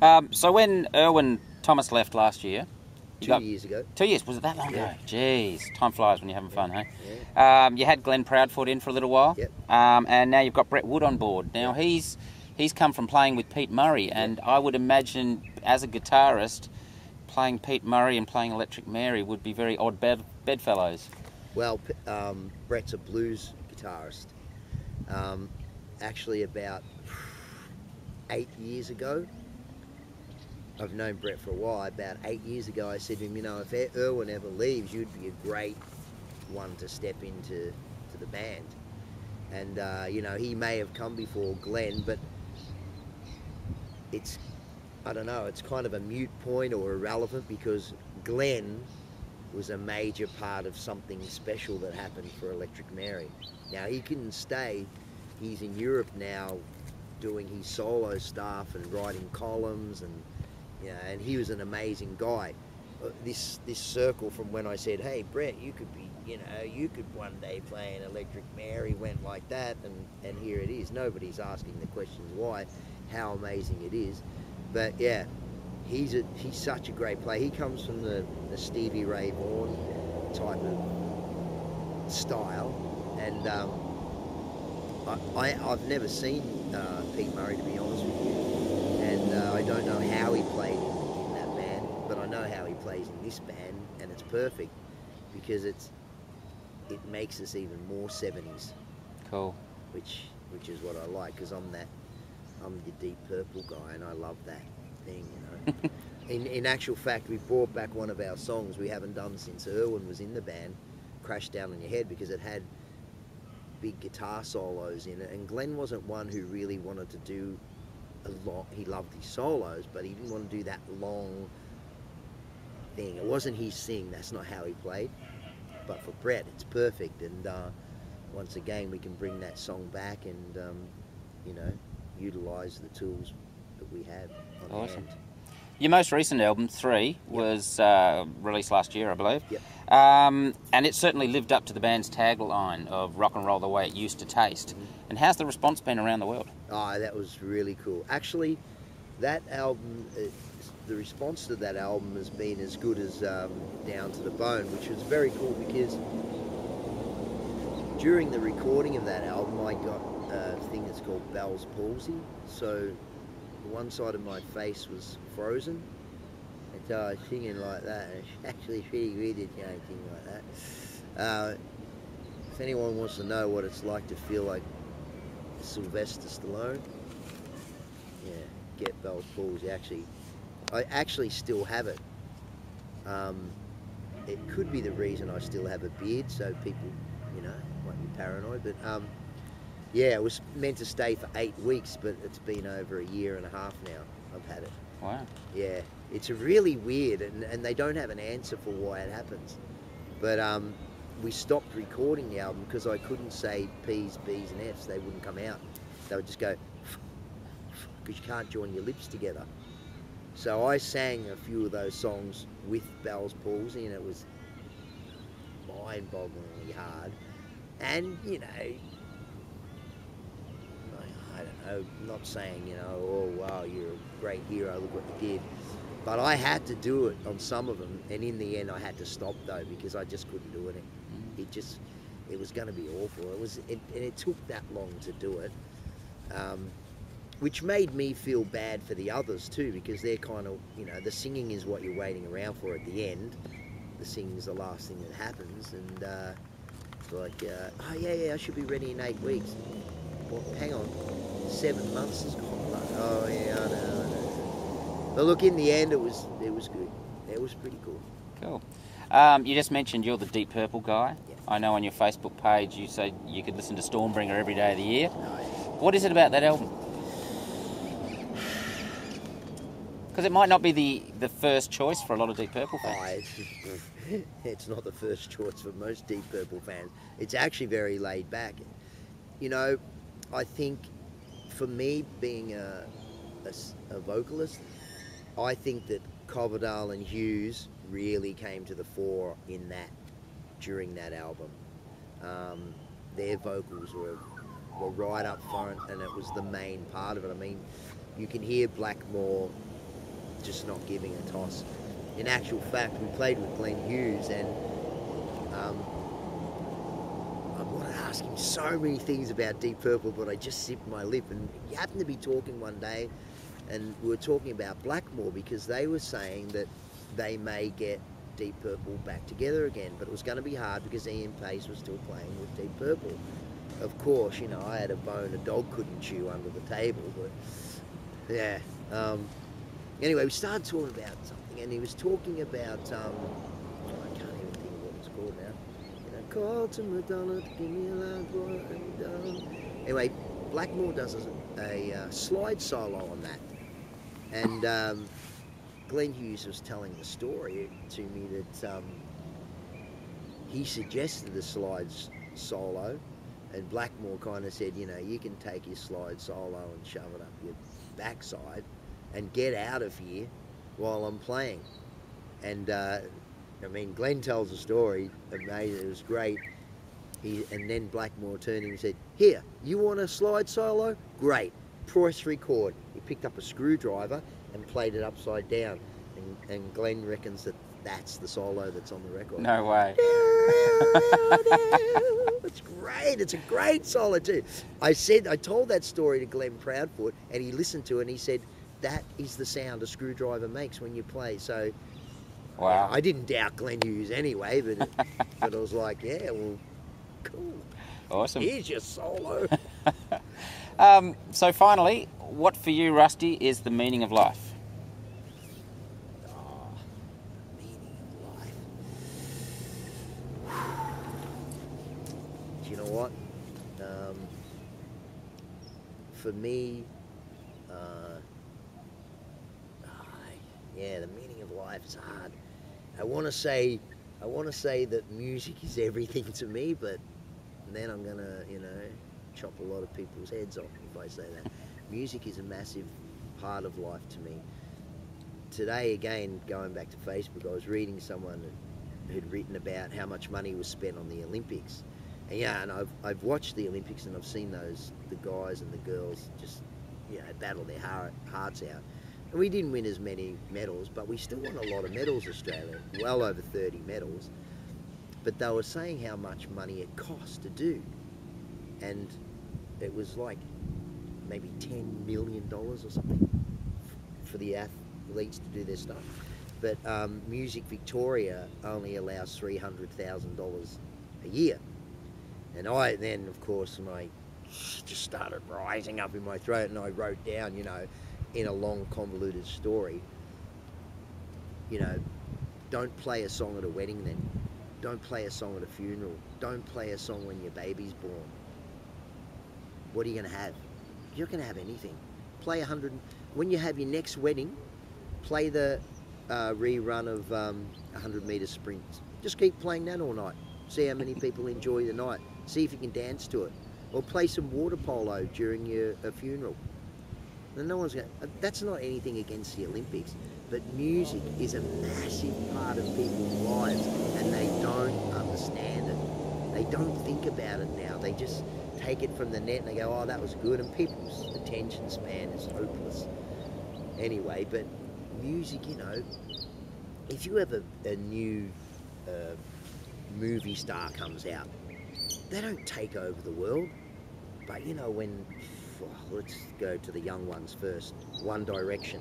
So when Erwin Thomas left last year, 2 years ago. 2 years, was it that long ago? Jeez, time flies when you're having fun, hey? Yeah. You had Glenn Proudfoot in for a little while, Yep. and now you've got Brett Wood on board. Now he's come from playing with Pete Murray, and I would imagine as a guitarist, playing Pete Murray and playing Electric Mary would be very odd bedfellows. Well, Brett's a blues guitarist. Actually, about 8 years ago, I've known Brett for a while. About 8 years ago, I said to him, you know, if Erwin ever leaves, you'd be a great one to step into the band. And you know, he may have come before Glenn, but it's, I don't know, it's kind of a mute point or irrelevant, because Glenn was a major part of something special that happened for Electric Mary. Now, he couldn't stay. He's in Europe now doing his solo stuff and writing columns, and you know, and he was an amazing guy. This circle from when I said, hey Brett, you could be, you know, you could one day play an Electric Mary, went like that, and here it is. Nobody's asking the questions why, how amazing it is. But yeah, he's such a great player. He comes from the Stevie Ray Vaughan type of style, and I've never seen Pete Murray, to be honest with you, and I don't know how he played in that band, but I know how he plays in this band, and it's perfect because it makes us even more 70s. Cool. Which is what I like, because I'm the Deep Purple guy, and I love that thing, you know. In actual fact, we brought back one of our songs we haven't done since Erwin was in the band, Crash Down on Your Head, because it had big guitar solos in it, and Glenn wasn't one who really wanted to do a lot. He loved his solos, but he didn't want to do that long thing. It wasn't his thing. That's not how he played. But for Brett, it's perfect, and once again, we can bring that song back and you know, utilize the tools that we have on hand. Your most recent album, 3, was released last year, I believe. Yep. And it certainly lived up to the band's tagline of rock and roll the way it used to taste. And how's the response been around the world? Oh, that was really cool. Actually, that album, the response to that album has been as good as Down to the Bone, which was very cool, because during the recording of that album, I got a thing that's called Bell's palsy. So one side of my face was frozen, and so I was singing like that, and it's actually pretty weird to sing like that. If anyone wants to know what it's like to feel like Sylvester Stallone, yeah, get Bell's palsy. I actually still have it. It could be the reason I still have a beard, so people, you know, might be paranoid, but yeah, it was meant to stay for 8 weeks, but it's been over a year and a half now I've had it. Wow. Yeah, it's really weird, and they don't have an answer for why it happens. But we stopped recording the album because I couldn't say P's, B's and F's. They wouldn't come out. They would just go, because you can't join your lips together. So I sang a few of those songs with Bell's palsy, and it was mind-bogglingly hard. And, you know, I don't know, I'm not saying, you know, oh wow, you're a great hero, look what you did. But I had to do it on some of them, and in the end I had to stop though, because I just couldn't do it. It was going to be awful. And it took that long to do it, which made me feel bad for the others too, because they're kind of, you know, the singing is what you're waiting around for at the end. The singing is the last thing that happens, and it's like, oh yeah, I should be ready in 8 weeks. Well, hang on, 7 months has gone. Like, oh yeah, I know. But look, in the end, it was good. It was pretty cool. Cool. You just mentioned you're the Deep Purple guy. Yeah. I know on your Facebook page you say you could listen to Stormbringer every day of the year. No. What is it about that album? Because it might not be the first choice for a lot of Deep Purple fans. It's not the first choice for most Deep Purple fans. It's actually very laid back. You know, I think for me, being a vocalist, I think that Coverdale and Hughes really came to the fore during that album. Their vocals were right up front, and it was the main part of it. I mean, you can hear Blackmore just not giving a toss. In actual fact, we played with Glenn Hughes, and I want to ask him so many things about Deep Purple, but I just sipped my lip. And he happened to be talking one day, and we were talking about Blackmore, because they were saying that they may get Deep Purple back together again, but it was going to be hard because Ian Pace was still playing with Deep Purple. Of course, you know, I had a bone a dog couldn't chew under the table, but yeah. Anyway, we started talking about something, and he was talking about, I can't even think of what it's called now. You know, call to Madonna to give me a loud boy. Anyway, Blackmore does a slide solo on that, and Glenn Hughes was telling the story to me that he suggested the slides solo, and Blackmore kind of said, you know, you can take your slide solo and shove it up your backside and get out of here while I'm playing. And I mean, Glenn tells a story, amazing, it was great. And then Blackmore turned and said, here, you want a slide solo? Great, press record. He picked up a screwdriver and played it upside down. And Glenn reckons that that's the solo that's on the record. No way. It's great. It's a great solo too. I told that story to Glenn Proudfoot, and he listened to it, and he said, that is the sound a screwdriver makes when you play. So, wow. I didn't doubt Glenn Hughes anyway, but I was like, yeah, well, cool. Awesome. Here's your solo. So finally, what for you, Rusty, is the meaning of life? Meaning of life. Do you know what? For me, yeah, the meaning of life is hard. I want to say that music is everything to me, but then I'm gonna, you know, chop a lot of people's heads off if I say that. Music is a massive part of life to me. Today, again, going back to Facebook, I was reading someone who'd written about how much money was spent on the Olympics. And yeah, and I've watched the Olympics, and I've seen the guys and the girls just, you know, battle their hearts out. And we didn't win as many medals, but we still won a lot of medals, Australia, well over 30 medals. But they were saying how much money it cost to do. And it was like maybe $10 million or something for the athletes to do their stuff. But Music Victoria only allows $300,000 a year. And then, of course, my just started rising up in my throat, and I wrote down, you know, in a long, convoluted story, you know, don't play a song at a wedding then. Don't play a song at a funeral. Don't play a song when your baby's born. What are you going to have? You're not going to have anything. Play 100. When you have your next wedding, play the rerun of 100-metre sprints. Just keep playing that all night. See how many people enjoy the night. See if you can dance to it. Or play some water polo during your funeral. And no one's going. That's not anything against the Olympics, but music is a massive part of people's lives, and they don't understand it. They don't think about it now. They just take it from the net and they go, "Oh, that was good," and people's attention span is hopeless. Anyway, but music, you know, if you have a new movie star comes out, they don't take over the world. But you know, when let's go to the young ones first. One Direction.